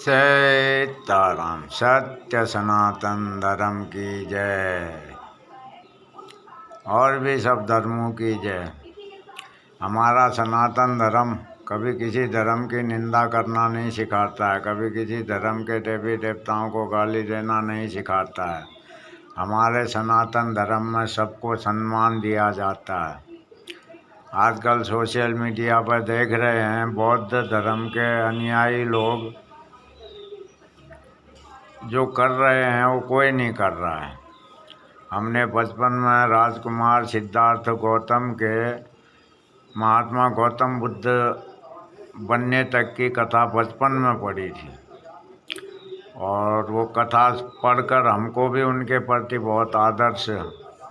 सीताराम। सत्य सनातन धर्म की जय और भी सब धर्मों की जय। हमारा सनातन धर्म कभी किसी धर्म की निंदा करना नहीं सिखाता है, कभी किसी धर्म के देवी देवताओं को गाली देना नहीं सिखाता है। हमारे सनातन धर्म में सबको सम्मान दिया जाता है। आजकल सोशल मीडिया पर देख रहे हैं बौद्ध धर्म के अनुयायी लोग जो कर रहे हैं वो कोई नहीं कर रहा है। हमने बचपन में राजकुमार सिद्धार्थ गौतम के महात्मा गौतम बुद्ध बनने तक की कथा बचपन में पढ़ी थी और वो कथा पढ़कर हमको भी उनके प्रति बहुत आदर से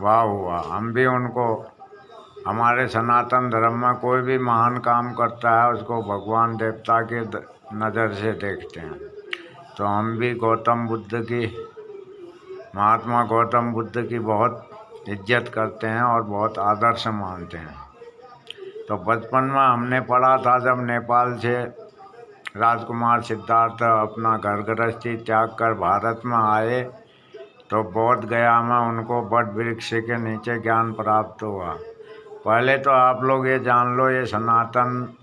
भाव हुआ। हम भी उनको, हमारे सनातन धर्म में कोई भी महान काम करता है उसको भगवान देवता के नज़र से देखते हैं। तो हम भी महात्मा गौतम बुद्ध की बहुत इज्जत करते हैं और बहुत आदर से मानते हैं। तो बचपन में हमने पढ़ा था जब नेपाल से राजकुमार सिद्धार्थ अपना घर गृहस्थी त्याग कर भारत में आए तो बोध गया में उनको बट वृक्ष के नीचे ज्ञान प्राप्त हुआ। पहले तो आप लोग ये जान लो, ये सनातन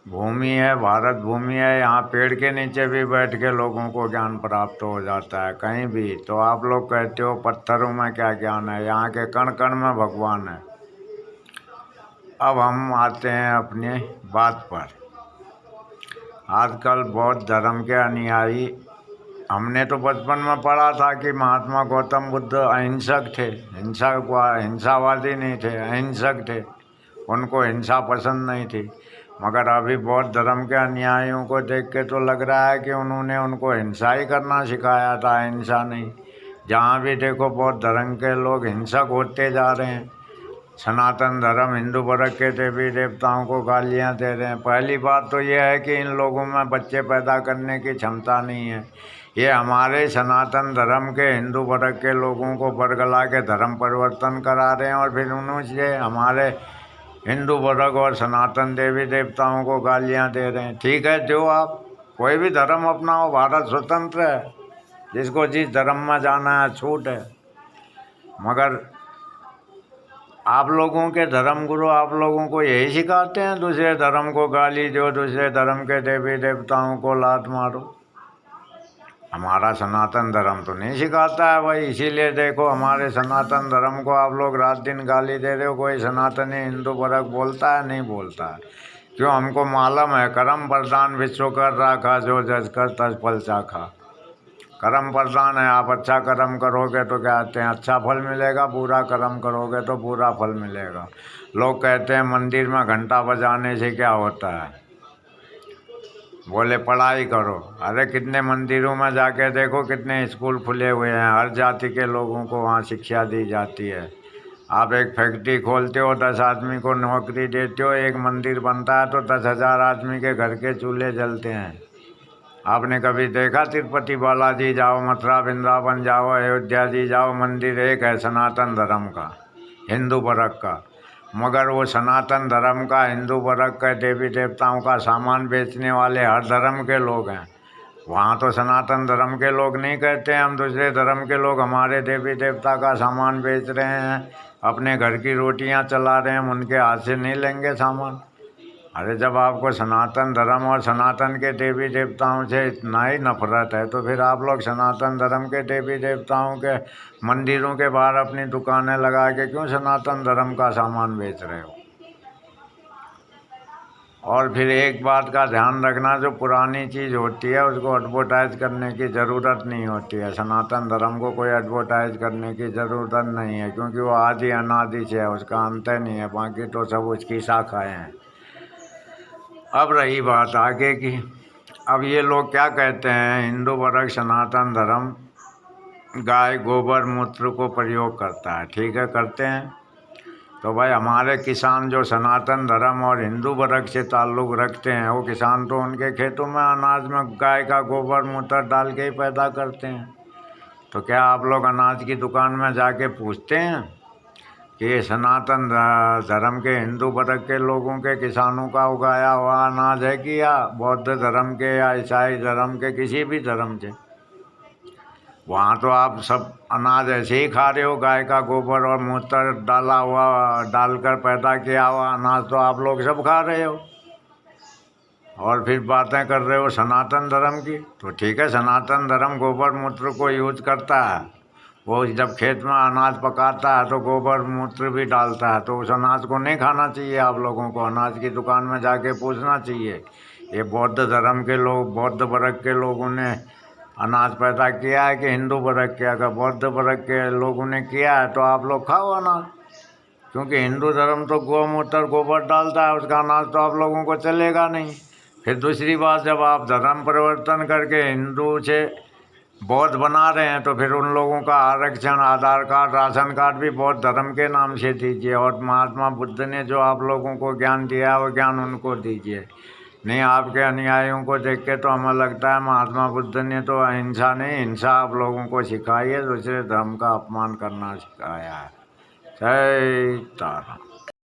भूमि है, भारत भूमि है, यहाँ पेड़ के नीचे भी बैठ के लोगों को ज्ञान प्राप्त हो जाता है कहीं भी। तो आप लोग कहते हो पत्थरों में क्या ज्ञान है, यहाँ के कण कण में भगवान है। अब हम आते हैं अपने बात पर। आजकल बौद्ध धर्म के अनुयायी, हमने तो बचपन में पढ़ा था कि महात्मा गौतम बुद्ध अहिंसक थे, हिंसावादी नहीं थे, अहिंसक थे, उनको हिंसा पसंद नहीं थी। मगर अभी बौद्ध धर्म के अनुयायियों को देख के तो लग रहा है कि उन्होंने उनको हिंसा ही करना सिखाया था, हिंसा नहीं। जहाँ भी देखो बौद्ध धर्म के लोग हिंसक होते जा रहे हैं। सनातन धर्म हिंदू वर्ग के देवी देवताओं को गालियाँ दे रहे हैं। पहली बात तो यह है कि इन लोगों में बच्चे पैदा करने की क्षमता नहीं है। ये हमारे सनातन धर्म के हिंदू वर्ग के लोगों को बरगला के धर्म परिवर्तन करा रहे हैं और फिर उन्होंने हमारे हिंदू वर्ग और सनातन देवी देवताओं को गालियां दे रहे हैं। ठीक है, जो आप कोई भी धर्म अपनाओ, भारत स्वतंत्र है, जिसको जिस धर्म में जाना है छूट है। मगर आप लोगों के धर्म गुरु आप लोगों को यही सिखाते हैं, दूसरे धर्म को गाली दो, दूसरे धर्म के देवी देवताओं को लात मारो। हमारा सनातन धर्म तो नहीं सिखाता है भाई। इसीलिए देखो हमारे सनातन धर्म को आप लोग रात दिन गाली दे रहे हो। कोई सनातनी हिंदू वर्ग बोलता है? नहीं बोलता है। क्यों? हमको मालूम है कर्म प्रधान विश्व कर राखा, जो जज कर तज फल चाखा। कर्म प्रधान है, आप अच्छा कर्म करोगे तो कहते हैं अच्छा फल मिलेगा, बुरा कर्म करोगे तो बुरा फल मिलेगा। लोग कहते हैं मंदिर में घंटा बजाने से क्या होता है, बोले पढ़ाई करो। अरे कितने मंदिरों में जाके देखो, कितने स्कूल खुले हुए हैं, हर जाति के लोगों को वहाँ शिक्षा दी जाती है। आप एक फैक्ट्री खोलते हो, 10 आदमी को नौकरी देते हो, एक मंदिर बनता है तो 10,000 आदमी के घर के चूल्हे जलते हैं। आपने कभी देखा? तिरुपति बालाजी जाओ, मथुरा वृंदावन जाओ, अयोध्या जी जाओ, मंदिर एक है सनातन धर्म का, हिंदू वर्ग का। मगर वो सनातन धर्म का, हिंदू वर्ग के देवी देवताओं का सामान बेचने वाले हर धर्म के लोग हैं। वहाँ तो सनातन धर्म के लोग नहीं कहते हैं हम दूसरे धर्म के लोग हमारे देवी देवता का सामान बेच रहे हैं, अपने घर की रोटियाँ चला रहे हैं, हम उनके हाथ से नहीं लेंगे सामान। अरे जब आपको सनातन धर्म और सनातन के देवी देवताओं से इतना ही नफरत है तो फिर आप लोग सनातन धर्म के देवी देवताओं के मंदिरों के बाहर अपनी दुकानें लगा के क्यों सनातन धर्म का सामान बेच रहे हो? और फिर एक बात का ध्यान रखना, जो पुरानी चीज़ होती है उसको एडवर्टाइज करने की ज़रूरत नहीं होती है। सनातन धर्म को कोई एडवर्टाइज करने की ज़रूरत नहीं है, क्योंकि वो आदि अनादि से है, उसका अंत नहीं है। बाकी तो सब उसकी शाखाएँ हैं। अब रही बात आगे की। अब ये लोग क्या कहते हैं, हिंदू वर्ग सनातन धर्म गाय गोबर मूत्र को प्रयोग करता है। ठीक है, करते हैं। तो भाई हमारे किसान जो सनातन धर्म और हिंदू वर्ग से ताल्लुक़ रखते हैं, वो किसान तो उनके खेतों में अनाज में गाय का गोबर मूत्र डाल के ही पैदा करते हैं। तो क्या आप लोग अनाज की दुकान में जाके पूछते हैं कि ये सनातन धर्म के हिंदू वर्ग के लोगों के किसानों का उगाया हुआ अनाज है कि या बौद्ध धर्म के या ईसाई धर्म के किसी भी धर्म से। वहाँ तो आप सब अनाज ऐसे ही खा रहे हो, गाय का गोबर और मूत्र डाला हुआ डालकर पैदा किया हुआ अनाज तो आप लोग सब खा रहे हो, और फिर बातें कर रहे हो सनातन धर्म की। तो ठीक है, सनातन धर्म गोबर मूत्र को यूज करता है, वो जब खेत में अनाज पकाता है तो गोबर मूत्र भी डालता है, तो उस अनाज को नहीं खाना चाहिए। आप लोगों को अनाज की दुकान में जाके पूछना चाहिए, ये बौद्ध धर्म के लोग, बौद्ध वर्ग के लोगों ने अनाज पैदा किया है कि हिंदू वर्ग के? अगर बौद्ध वर्ग के लोगों ने किया है तो आप लोग खाओ अनाज, क्योंकि हिंदू धर्म तो गोमूत्र गोबर डालता है, उसका अनाज तो आप लोगों को चलेगा नहीं। फिर दूसरी बात, जब आप धर्म परिवर्तन करके हिंदू से बौद्ध बना रहे हैं तो फिर उन लोगों का आरक्षण, आधार कार्ड, राशन कार्ड भी बौद्ध धर्म के नाम से दीजिए, और महात्मा बुद्ध ने जो आप लोगों को ज्ञान दिया है वो ज्ञान उनको दीजिए। नहीं, आपके अनुयायियों को देख के तो हमें लगता है महात्मा बुद्ध ने तो अहिंसा नहीं, हिंसा आप लोगों को सिखाई है, दूसरे धर्म का अपमान करना सिखाया है। जय तारा।